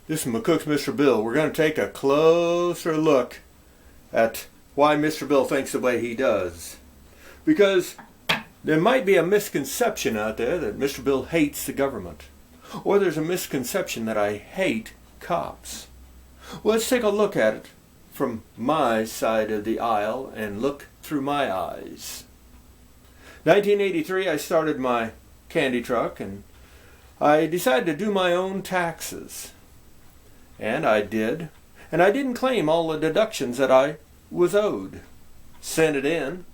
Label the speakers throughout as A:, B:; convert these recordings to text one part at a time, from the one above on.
A: This is McCook's Mr. Bill. We're going to take a closer look at why Mr. Bill thinks the way he does. Because there might be a misconception out there that Mr. Bill hates the government. Or there's a misconception that I hate cops. Well, let's take a look at it from my side of the aisle and look through my eyes. 1983, I started my candy truck and I decided to do my own taxes. And I did. And I didn't claim all the deductions that I was owed. Sent it in.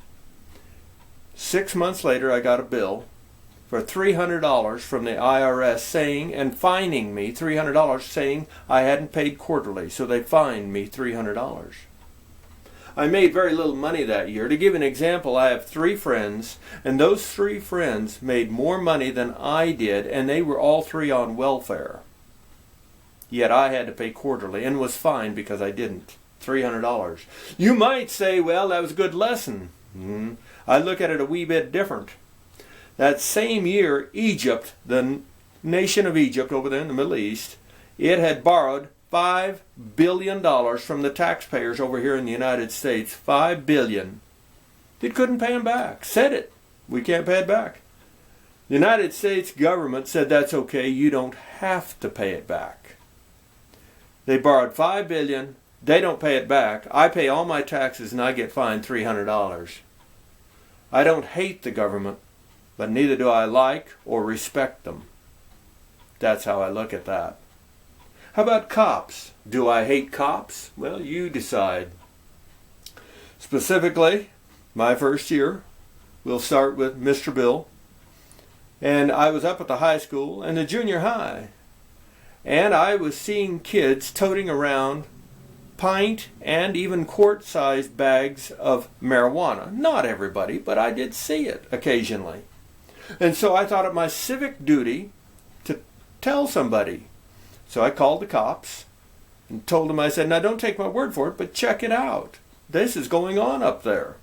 A: 6 months later, I got a bill for $300 from the IRS saying, and fining me $300 saying I hadn't paid quarterly. So they fined me $300. I made very little money that year. To give an example, I have 3 friends, and those 3 friends made more money than I did, and they were all 3 on welfare. Yet I had to pay quarterly and was fined because I didn't. $300. You might say, well, that was a good lesson. I look at it a wee bit different. That same year, Egypt, the nation of Egypt over there in the Middle East, it had borrowed $5 billion from the taxpayers over here in the United States. $5 billion. It couldn't pay them back. Said it. We can't pay it back. The United States government said that's okay. You don't have to pay it back. They borrowed $5 billion. They don't pay it back. I pay all my taxes and I get fined $300. I don't hate the government, but neither do I like or respect them. That's how I look at that. How about cops? Do I hate cops? Well, you decide. Specifically, my first year, we'll start with Mr. Bill. And I was up at the high school and the junior high. And I was seeing kids toting around pint and even quart-sized bags of marijuana. Not everybody, but I did see it occasionally. And so I thought it my civic duty to tell somebody. So I called the cops and told them, I said, now don't take my word for it, but check it out. This is going on up there.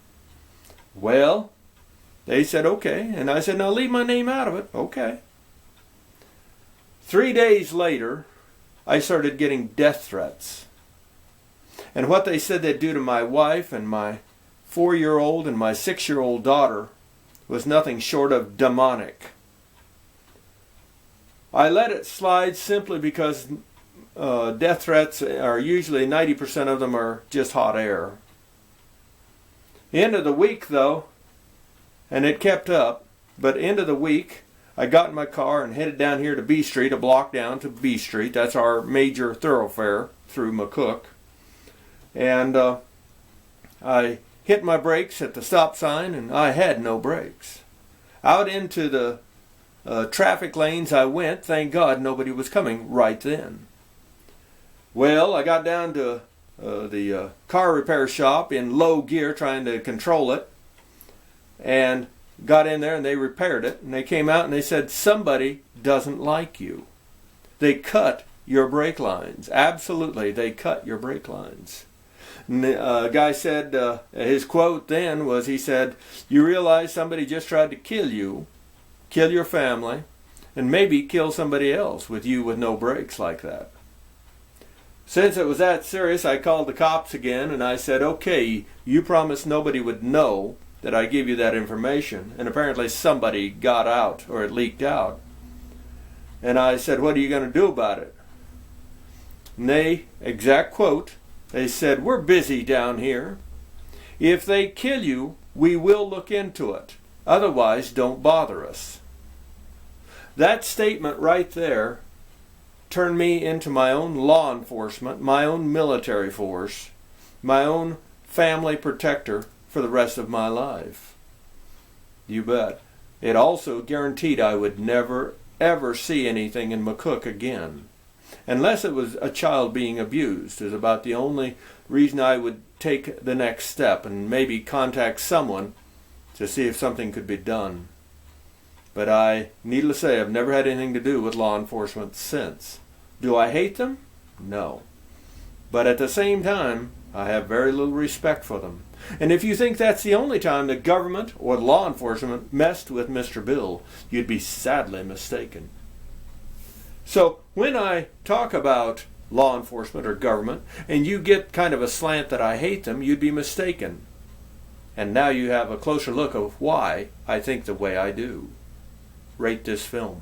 A: Well, they said, okay. And I said, now leave my name out of it. Okay. 3 days later, I started getting death threats. And what they said they'd do to my wife and my 4-year-old and my 6-year-old daughter was nothing short of demonic. I let it slide simply because death threats are usually 90% of them are just hot air. The end of the week, though, and it kept up, but end of the week, I got in my car and headed down here to B Street, a block down to B Street. That's our major thoroughfare through McCook. And I hit my brakes at the stop sign, and I had no brakes. Out into the traffic lanes I went. Thank God nobody was coming right then. Well, I got down to the car repair shop in low gear trying to control it, and got in there and they repaired it, and they came out and they said, somebody doesn't like you. They cut your brake lines. Absolutely, they cut your brake lines. And the guy said, his quote then was, he said, you realize somebody just tried to kill you, kill your family, and maybe kill somebody else with you with no brakes like that. Since it was that serious, I called the cops again and I said, okay, you promised nobody would know that I give you that information, and apparently somebody got out, or it leaked out. And I said, what are you going to do about it? And they, exact quote, they said, we're busy down here. If they kill you, we will look into it. Otherwise, don't bother us. That statement right there turned me into my own law enforcement, my own military force, my own family protector for the rest of my life. You bet. It also guaranteed I would never, ever see anything in McCook again. Unless it was a child being abused is about the only reason I would take the next step and maybe contact someone to see if something could be done. But I, needless to say, I've never had anything to do with law enforcement since. Do I hate them? No. But at the same time, I have very little respect for them. And if you think that's the only time the government or law enforcement messed with Mr. Bill, you'd be sadly mistaken. So when I talk about law enforcement or government, and you get kind of a slant that I hate them, you'd be mistaken. And now you have a closer look of why I think the way I do. Rate this film.